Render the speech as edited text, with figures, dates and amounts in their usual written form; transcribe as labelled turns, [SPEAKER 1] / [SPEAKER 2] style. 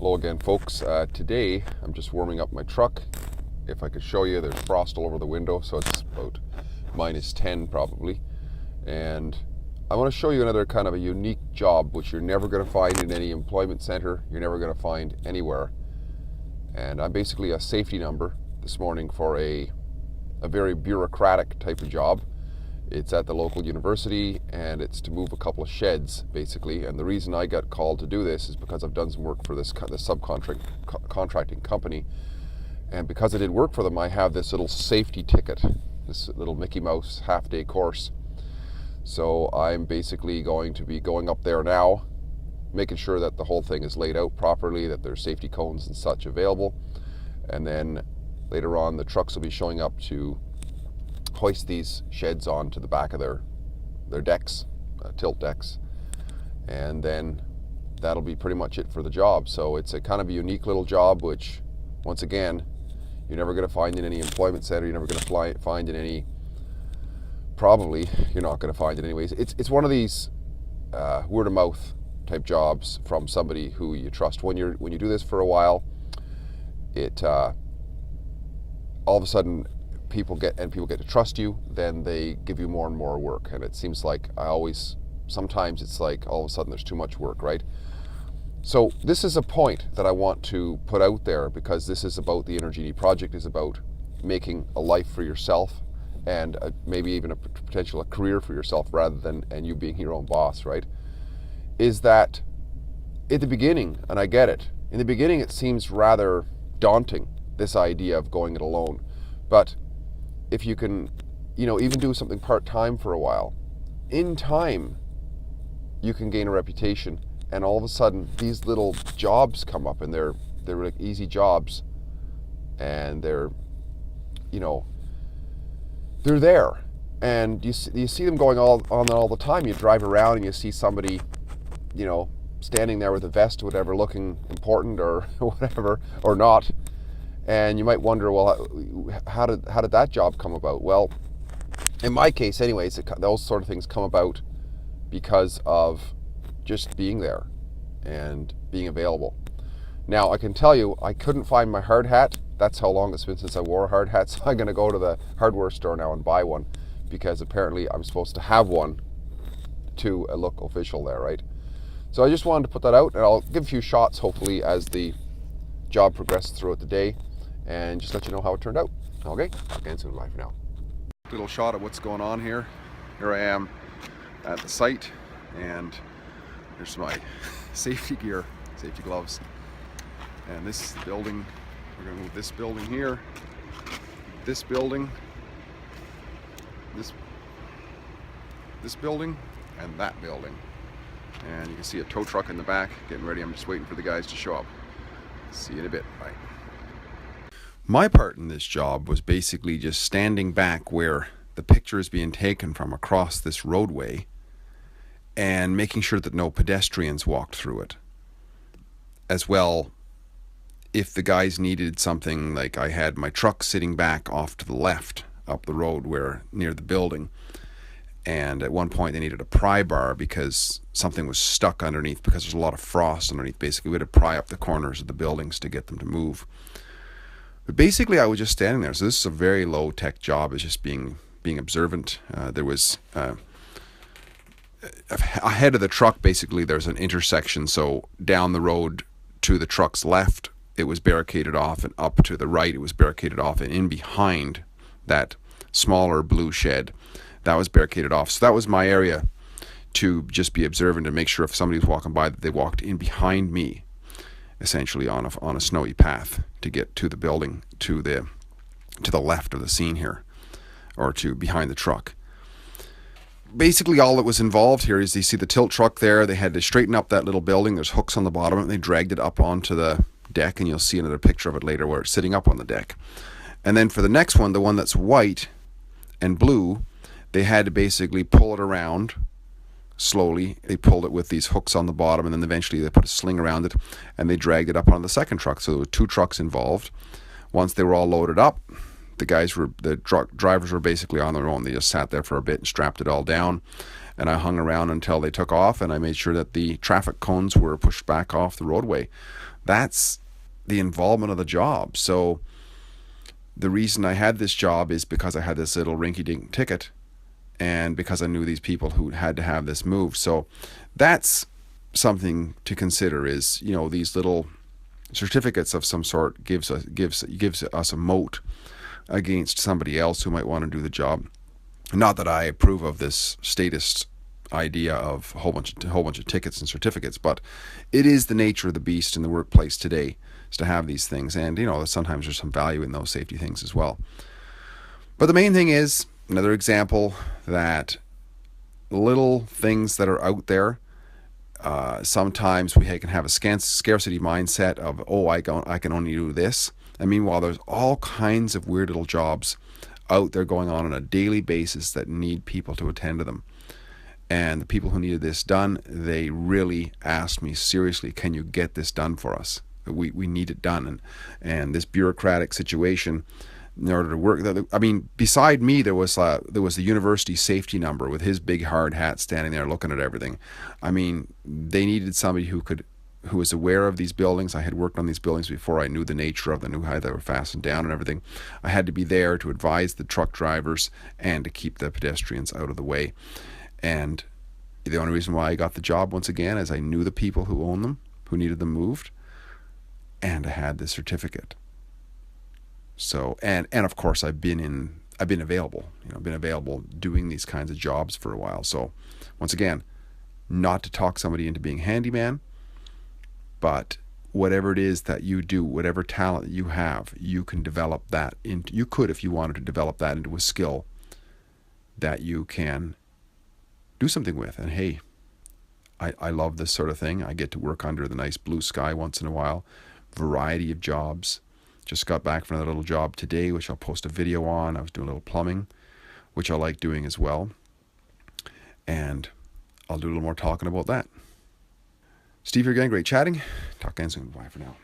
[SPEAKER 1] Hello again, folks. Today I'm just warming up my truck. If I could show you, there's frost all over the window, so it's about -10 probably. And I want to show you another kind of a unique job which you're never going to find in any employment center. You're never going to find anywhere. And I'm basically a safety number this morning for a very bureaucratic type of job. It's at the local university, and it's to move a couple of sheds, basically. And the reason I got called to do this is because I've done some work for this subcontracting company. And because I did work for them, I have this little safety ticket, this little Mickey Mouse half-day course. So I'm basically going to be going up there now, making sure that the whole thing is laid out properly, that there's safety cones and such available. And then later on, the trucks will be showing up to hoist these sheds onto the back of their decks, tilt decks, and then that'll be pretty much it for the job. So it's a kind of a unique little job, which once again you're never going to find in any employment center. You're never going to find in any, probably you're not going to find it anyways. It's one of these word of mouth type jobs from somebody who you trust. When you do this for a while, it all of a sudden people get to trust you, then they give you more and more work. And it seems like sometimes it's like all of a sudden there's too much work, right? So this is a point that I want to put out there, because this is about the Energenie project, is about making a life for yourself, and maybe even a potential career for yourself, rather than and you being your own boss, right? Is that at the beginning, and I get it, in the beginning it seems rather daunting, this idea of going it alone. But if you can, even do something part-time for a while, in time, you can gain a reputation, and all of a sudden, these little jobs come up, and they're like easy jobs, and they're there, and you see them going on all the time. You drive around and you see somebody, standing there with a vest or whatever, looking important or whatever, or not. And you might wonder, well, how did that job come about? Well, in my case anyways, those sort of things come about because of just being there and being available. Now, I can tell you, I couldn't find my hard hat. That's how long it's been since I wore a hard hat. So I'm going to go to the hardware store now and buy one, because apparently I'm supposed to have one to look official there, right? So I just wanted to put that out, and I'll give a few shots hopefully as the job progresses throughout the day, and just let you know how it turned out. Okay, again soon. Bye for now. Little shot of what's going on here. Here I am at the site, and here's my safety gear, safety gloves. And this building, we're going to move this building here, this building, this building, and that building. And you can see a tow truck in the back getting ready. I'm just waiting for the guys to show up. See you in a bit. Bye. My part in this job was basically just standing back where the picture is being taken from across this roadway, and making sure that no pedestrians walked through it. As well, if the guys needed something, like I had my truck sitting back off to the left up the road near the building, and at one point they needed a pry bar because something was stuck underneath, because there's a lot of frost underneath. Basically, we had to pry up the corners of the buildings to get them to move. But basically, I was just standing there. So this is a very low-tech job. It's just being observant. There was ahead of the truck, basically, there's an intersection. So down the road to the truck's left, it was barricaded off, and up to the right, it was barricaded off, and in behind that smaller blue shed, that was barricaded off. So that was my area to just be observant and make sure if somebody was walking by that they walked in behind me, essentially on a snowy path to get to the building, to the left of the scene here, or to behind the truck. Basically, all that was involved here is you see the tilt truck there. They had to straighten up that little building. There's hooks on the bottom, and they dragged it up onto the deck, and you'll see another picture of it later where it's sitting up on the deck. And then for the next one, the one that's white and blue, they had to basically pull it around slowly. They pulled it with these hooks on the bottom, and then eventually they put a sling around it, and they dragged it up on the second truck. So there were two trucks involved. Once they were all loaded up, the drivers were basically on their own. They just sat there for a bit and strapped it all down. And I hung around until they took off, and I made sure that the traffic cones were pushed back off the roadway.
[SPEAKER 2] That's the involvement of the job. So the reason I had this job is because I had this little rinky-dink ticket, and because I knew these people who had to have this moved. So that's something to consider, is, you know, these little certificates of some sort gives us a moat against somebody else who might want to do the job. Not that I approve of this statist idea of a whole bunch of tickets and certificates, but it is the nature of the beast in the workplace today, is to have these things, and you know, sometimes there's some value in those safety things as well. But the main thing is, another example, that little things that are out there, sometimes we can have a scarcity mindset of, oh, I can only do this. And meanwhile, there's all kinds of weird little jobs out there going on a daily basis that need people to attend to them. And the people who needed this done, they really asked me seriously, can you get this done for us? We need it done. And this bureaucratic situation, in order to work, I mean, beside me, there was the university safety number with his big hard hat standing there looking at everything. I mean, they needed somebody who was aware of these buildings. I had worked on these buildings before. I knew the nature of them, knew how they were fastened down and everything. I had to be there to advise the truck drivers and to keep the pedestrians out of the way. And the only reason why I got the job, once again, is I knew the people who owned them, who needed them moved, and I had the certificate. So, and of course, I've been available, been available doing these kinds of jobs for a while. So, once again, not to talk somebody into being handyman, but whatever it is that you do, whatever talent you have, you can develop that into. You could, if you wanted to, develop that into a skill that you can do something with. And hey, I love this sort of thing. I get to work under the nice blue sky once in a while. Variety of jobs. Just got back from another little job today, which I'll post a video on. I was doing a little plumbing, which I like doing as well. And I'll do a little more talking about that. Steve here again, great chatting. Talk again soon. Bye for now.